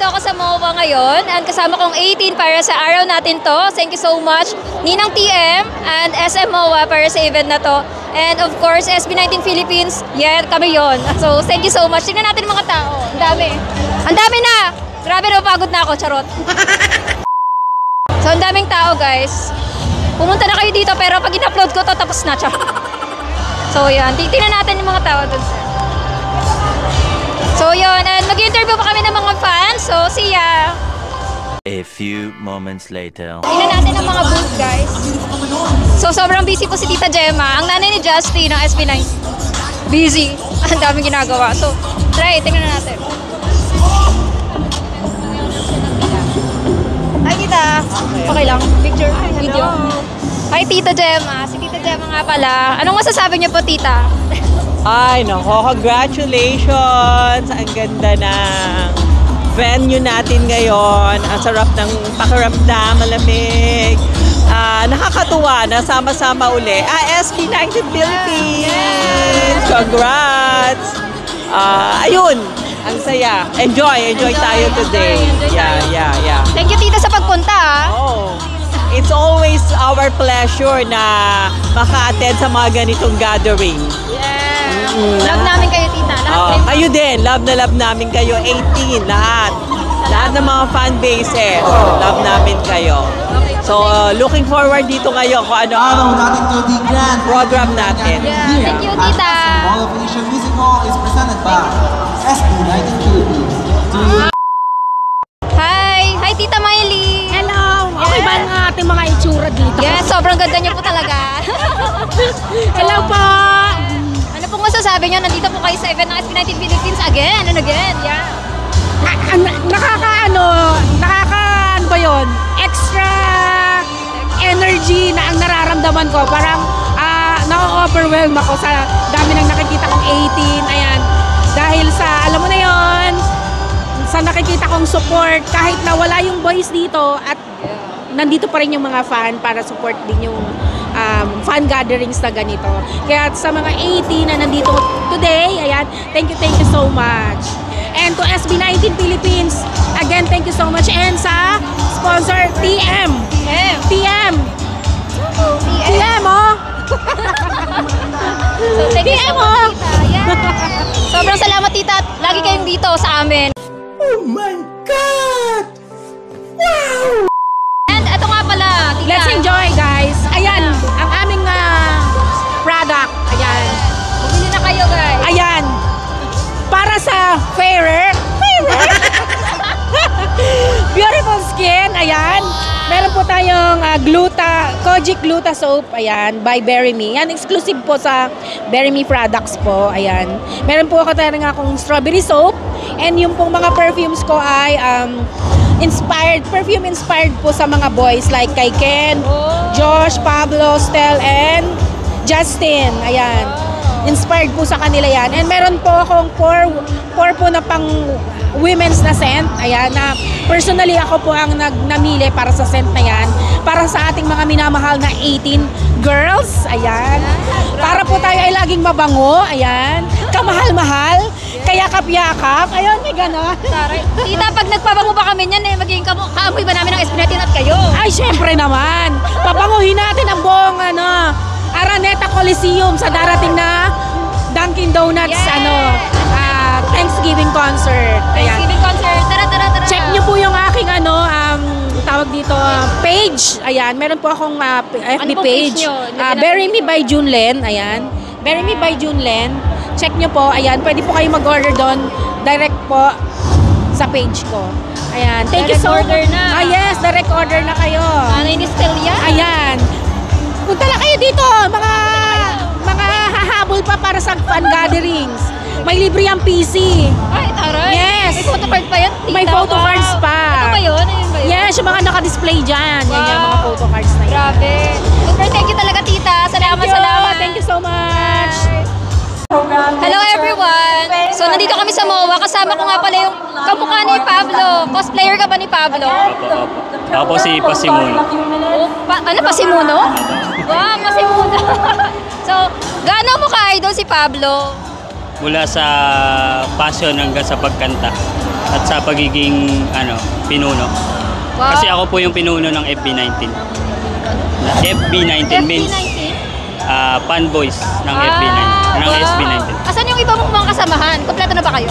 nandito ako sa MOA ngayon and kasama kong 18 para sa araw natin to. Thank you so much, Ninang TM and SM MOA para sa event na to. And of course, SB19 Philippines, yeah, kami yon. So, thank you so much. Tingnan natin mga tao. Ang dami. Ang dami na! Grabe, napagod na ako, charot. So, ang daming tao, guys. Pumunta na kayo dito, pero pag in-upload ko to, tapos na, charot. So, yan. Tingnan natin yung mga tao dun. So, yun. And mag-interview pa kami ng mga fans. So, see ya! A few moments later. Tingnan natin ang mga booth, guys. So, sobrang busy po si Tita Gemma. Ang nanay ni Justin ng SB9. Busy. Ang daming ginagawa. So, try. Tingnan natin. Hi, Tita. Okay lang. Picture. Video. Hi, Tita Gemma. Si Tita Gemma nga pala. Anong masasabi niyo po, Tita? Ay, nako, congratulations! Ang ganda ng venue natin ngayon. Ang sarap ng pakiramdam, malamig. Nakakatuwa na sama-sama uli. SB19 Philippines! Congrats! Ayun, ang saya. Enjoy tayo today. Yeah. Thank you, Tita, sa pagpunta. Oh, it's always our pleasure na maka-attend sa mga ganitong gathering. Love namin kayo, Tita. Lahat kayo din. Love na love namin kayo. 18, lahat. Lahat ng mga fan bases. Love namin kayo. So, looking forward dito kayo kung ano ang program natin. Yeah, thank you, Tita. Mall of Asia Music Hall is presented by SB19 Philippines. Hi, Tita Miley. Hello! Okay ba ang ating mga itsura dito? Yes, sobrang ganda niyo po talaga. Hello po! Ano pong masasabi niyo? Nandito po kayo sa event ng SB19 Philippines again and again. Yeah. Nakaka ba yun? Extra energy na ang nararamdaman ko. Parang na-overwhelm ako sa dami ng nakikita kong 18. Ayan. Dahil sa, alam mo na yon, sa nakikita kong support, kahit na wala yung boys dito at nandito pa rin yung mga fan para support din yung fan gatherings na ganito. Kaya sa mga 18 na nandito today, ayan, thank you so much. And to SB19 Philippines, again, thank you so much. And sa sponsor, TM, oh! So, thank you so much, Tita. Yeah. Sobrang salamat, Tita. Lagi kayong dito sa amin. Oh my God! Wow! And ito nga pala, Tita. Let's enjoy, guys. Ayan, ang aming product. Ayan. Bumili na kayo, guys. Ayan. Para sa fairer. Beautiful skin. Ayan. Meron po tayong Kojic Gluta Soap. Ayan, by Bury Me. Yan, exclusive po sa Bury Me products po. Ayan. Meron po ako tayong akong strawberry soap. And yung pong mga perfumes ko ay perfume inspired po sa mga boys like kay Ken, Josh, Pablo, Stel, and Justin. Ayan. Inspired po sa kanila yan. And meron po akong four po na pang women's na scent. Ayan, na personally ako po ang namili para sa scent na yan. Para sa ating mga minamahal na 18 girls. Ayan. Para po tayo ay laging mabango. Ayan. Kamahal-mahal. Kayakap-yakap. Ayun, may gano'n. Tita, pag nagpabango ba kami niyan, magiging kaamoy ba namin ng SB19 at kayo? Ay, syempre naman. Pabanguhin natin ang buong Araneta Coliseum sa darating na Dunkin Donuts Thanksgiving concert. Ayan. Thanksgiving concert. Tara. Check nyo po yung aking tawag dito page. Ayan, meron po akong FB pong page. page nyo? Bury Me by Junlen. Ayan. Bury Me by Junlen. Check nyo po. Ayan, pwede po kayo mag-order doon. Direct po sa page ko. Ayan. Thank you so much. Direct order na. Yes, direct order na kayo. Nanay ni Stelia. Ayan. Punta na kayo dito, mga hahabol pa para sa fan gatherings. May libre ang PC. Ay, taray. Yes. May photocard pa yan, Tita. May photocards pa. Ano ba yun? Ayun ba yun? Yes, yung mga naka-display dyan. Wow. Yan yung mga photocards na yan. Grabe. Super, thank you talaga, Tita. Salamat. Thank you so much. Hello everyone! So nandito kami sa MOA. Kasama ko nga pala yung kamukha ni Pablo. Cosplayer ka ba ni Pablo? Ako si Pasimuno. Pasimuno? Wow, Pasimuno. So, gaano mo ka-idol si Pablo? Mula sa passion hanggang sa pagkanta at sa pagiging pinuno. Wow. Kasi ako po yung pinuno ng FB19. FB19 means fanboys ng FB19, ng wow. SB19. Asan yung iba mong mga kasamahan? Kompleto na ba kayo?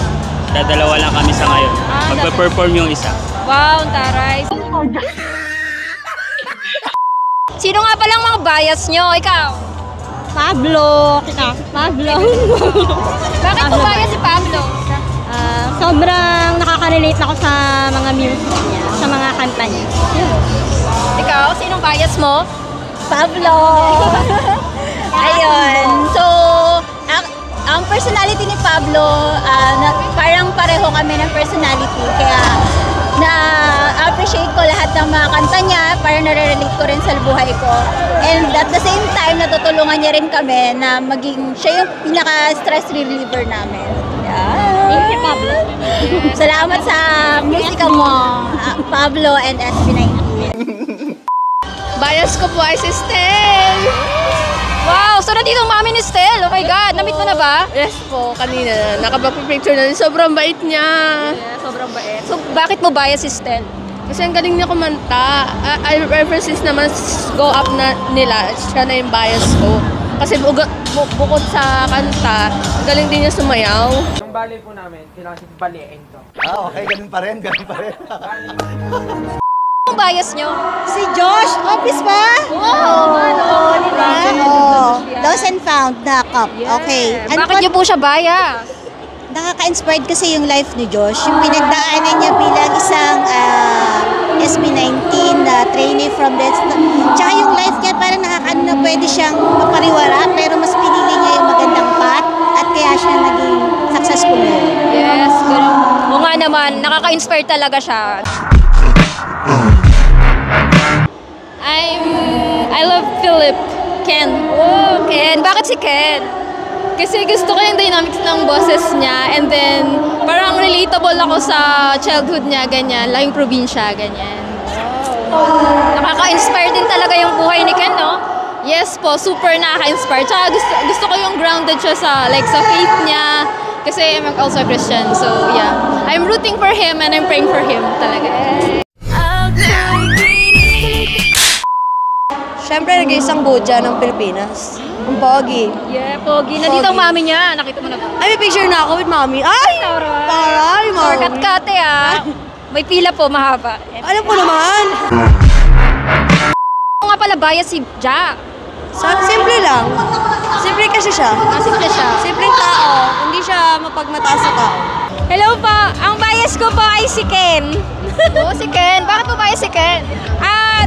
Dalawa lang kami sa ngayon. Magpe-perform yung isa. Wow, taray. Sino nga palang mga bias nyo? Ikaw? Pablo. Pablo. Bakit po bias si Pablo? Sobrang nakaka-relate ako sa mga music niya, sa mga kanta niya. Ikaw? Sinong bias mo? Pablo. Ayun. So, ang personality ni Pablo, parang pareho kami ng personality. Kaya na-appreciate ko lahat ng mga kanta niya, parang nare-relate ko rin sa buhay ko. And at the same time, natutulungan niya rin kami na maging siya yung pinaka-stress reliever namin. Thank you, Pablo. Salamat sa musika mo, Pablo and SB19. Bias ko po ay si Stel. Wow! So nandito ang mami ni Stel. Oh my God! Namit mo na ba? Yes po, kanina. Nakapag-picture na. Sobrang bait niya. Yeah, sobrang bait. So bakit mo bias si Stel? Kasi ang galing niya kumanta. Ever since naman go up na nila, siya na yung bias ko. Kasi bukod sa kanta, galing din niya sumayaw. Yung ballet po namin, kailangan siya baliin to. Okay, ganun pa rin. Anong bias nyo? Si Josh, office pa? Wow! Di ba? Lost and found na cup. Okay. Bakit nyo po siya bias? Nakaka-inspired kasi yung life ni Josh. Yung pinagdaanan niya bilang isang SB19 na trainee from the... Tsaka yung life niya parang nakakaano na pwede siyang mapariwara pero mas pinili niya yung magandang path at kaya siya naging successful ngayon. Yes, ganun. O nga naman, nakaka-inspire talaga siya. I love Philip. Ken. Oh, Ken. Bakit si Ken? Kasi gusto ko yung dynamics ng boses niya and then parang relatable ako sa childhood niya, ganyan. Lahing probinsya, ganyan. Nakaka-inspire din talaga yung buhay ni Ken, no? Yes po, super nakaka-inspire. Tsaka gusto ko yung grounded siya sa faith niya. Kasi I'm also a Christian, so yeah. I'm rooting for him and I'm praying for him talaga. Siyempre, nag-iisang budya ng Pilipinas. Ang pogi. Yeah, pogi. Nandito ang mami niya. Nakita mo na ba? Ay, may picture na ako with mommy. Ay! Taray, mommy. Shortcut ah. May pila po, mahaba. Alam ko naman. Ako nga pala bias si Ja. Simple lang. Simple kasi siya. Simple siya. Simpleng tao. Hindi siya mapagmataas sa tao. Hello po. Ang bias ko po ay si Ken. Oo, si Ken. Bakit po bias si Ken?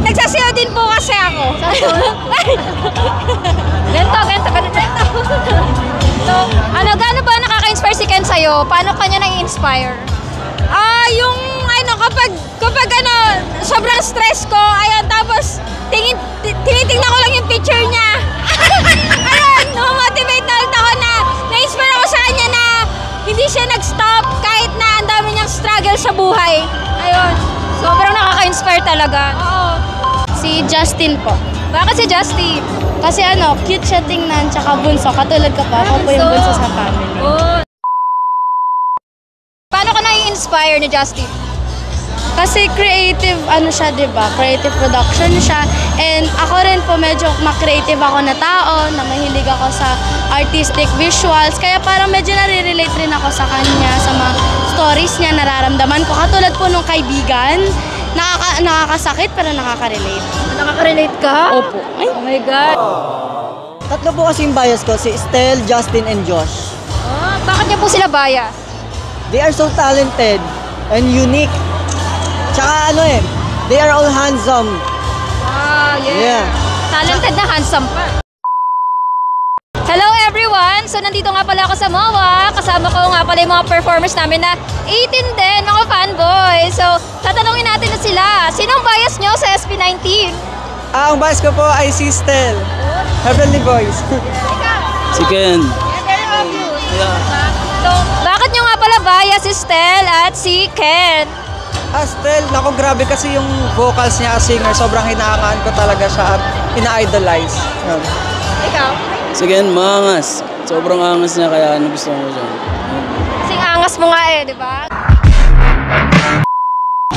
Nagsasayaw din po kasi ako. Ganito. So, gaano ba nakaka-inspire si Ken sa'yo? Paano kanya nai-inspire? Kapag sobrang stress ko, ayun, tapos tinitingnan ko lang yung picture niya. Ayun, motivate na ulit ako na-inspire ako sa kanya na hindi siya nag-stop kahit na ang dami niyang struggle sa buhay. Ayun. Sobrang nakaka-inspire talaga. Oo. Si Justin po. Bakit si Justin? Kasi cute siya tingnan, tsaka bunso. Katulad ko po, ako po yung bunso sa family. Oh. Paano ka nai-inspire ni Justin? Kasi creative, siya, diba? Creative production siya. And ako rin po, medyo ma-creative ako na tao, na mahilig ako sa artistic visuals. Kaya parang medyo nare-relate rin ako sa kanya, sa mga stories niya, nararamdaman ko. Katulad po nung kaibigan, nakakasakit pero nakaka-relate. Nakaka-relate ka? Opo. Ay. Oh my God. Tatlo po kasi yung bias ko, si Stel, Justin, and Josh. Bakit niya po sila bias? They are so talented and unique. Tsaka they are all handsome. Yeah. Talented na handsome pa. Hello everyone! So nandito nga pala ako sa MOA. Kasama ko nga pala yung mga performers namin na 18 din, mga fanboys. So tatanungin natin na sila. Sinong bias nyo sa SB19? Ang bias ko po ay si Stel. Heavenly Boys. Si Ken. Yeah, very obvious. So bakit nyo nga pala bias si Stel at si Ken? Stel, naku, grabe kasi yung vocals niya as singer. Sobrang hinahangaan ko talaga siya at ina-idolize. Ikaw? Si Ken, mangas. Sobrang angas niya kaya gusto ko siya. Kasing angas mo nga di ba?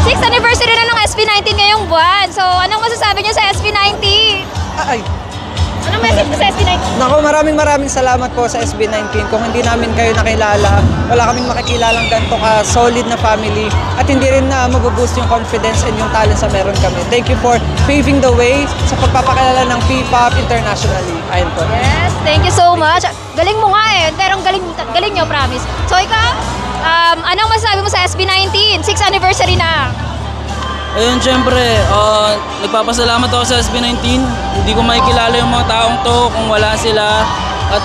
6th anniversary na ng SB19 ngayong buwan. So, anong masasabi niyo sa SB19? Ay, Anong message mo sa SB19? nako, maraming salamat po sa SB19. Kung hindi namin kayo nakilala, wala kaming makikilalang ganito ka solid na family at hindi rin na mabuboost yung confidence and yung talent sa meron kami. Thank you for paving the way sa pagpapakilala ng P-pop internationally. Ayun po. Yes, thank you so much. Galing mo nga pero galing nyo, promise. So, ikaw, anong masasabi mo sa SB19? 6th anniversary na. Ayun, syempre, nagpapasalamat ako sa SB19. Hindi ko makikilala yung mga taong to kung wala sila. At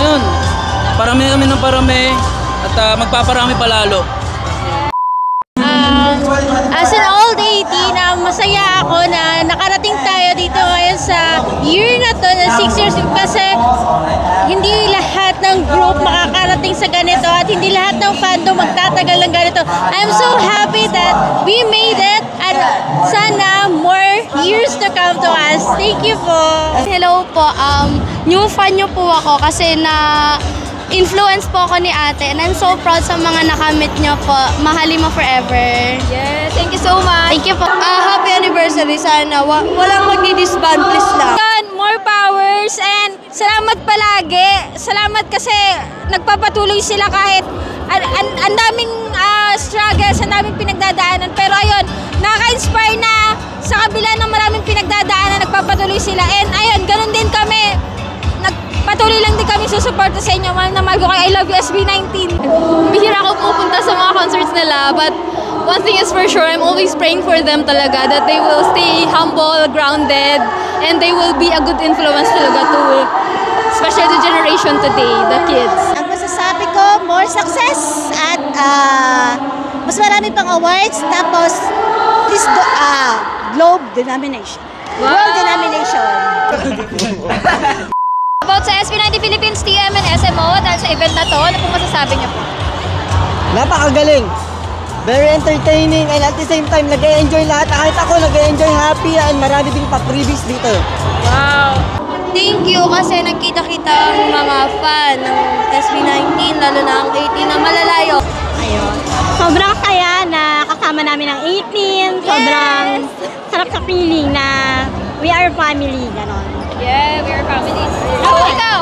ayun, parami kami ng parami at magpaparami palalo. As an old 18, masaya ako na nakarating tayo dito ngayon sa year na to, na 6 years, kasi hindi lahat ng group makakarating sa ganito at hindi lahat ng fandom magtatagal ng ganito. I'm so happy that we made it and sana more years to come to us. Thank you po. Hello po, new fan nyo po ako kasi influence po ako ni ate and I'm so proud sa mga nakamit nyo po. Mahalin mo forever. Yes, thank you so much. Thank you po. Happy anniversary. Sana walang magdi-disband, please lang. More powers and salamat palagi. Salamat kasi nagpapatuloy sila kahit ang daming struggles, ang daming pinagdadaanan. Pero ayun, nakaka-inspire na sa kabila ng maraming pinagdadaanan, nagpapatuloy sila. And ayun, ganun din kami. Patuloy lang din kami susuporta sa inyo. Mahal na mahal ko kayo. I love you, SB19. Bihira ako pupunta sa mga concerts nila, but one thing is for sure, I'm always praying for them talaga that they will stay humble, grounded, and they will be a good influence talaga to, especially the generation today, the kids. Ang masasabi ko, more success at mas marami pang awards, tapos this globe denomination. Wow. World denomination. About sa SB19 Philippines, TM and SMO, dahil sa event na to, ano pong masasabi niyo po? Napakagaling. Very entertaining and at the same time, nag-e-enjoy lahat. Kahit ako, nag-e-enjoy happy and marami ding pa-freebies dito. Wow! Thank you kasi nagkita-kita ang mga fan ng SB19, lalo na ang 18 na malalayo. Ayun. Sobrang saya na kasama namin ang 18. Sobrang sarap sa feeling na we are family, ganon. Yeah, we are families. Oh, ikaw!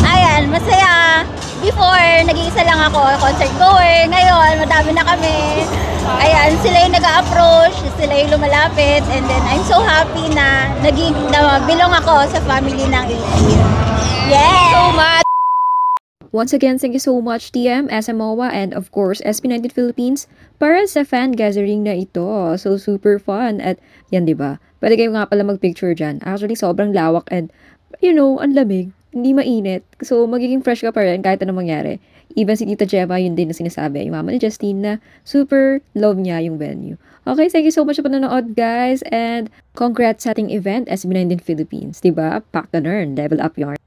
Ayan, masaya. Before, nag-iisa lang ako, concert goer. Ngayon, madami na kami. Ayan, sila yung nag-a-approach, sila yung lumalapit. And then, I'm so happy na belong ako sa family ng 18. Yeah! So much! Once again, thank you so much TM, SMOA, and of course SB19 Philippines para sa fan gathering na ito. So super fun at yan, 'di ba? Pwede kayo nga pala mag-picture dyan. Actually, sobrang lawak and ang lamig. Hindi mainit. So magiging fresh ka pa rin kahit anong mangyari. Even si Tita Gemma, yun din na sinasabi. Yung mama ni Justine na super love niya yung venue. Okay, thank you so much sa panonood, guys. And congrats sa ating event, SB19 Philippines. 'Di ba? Pack the learn, level up yarn.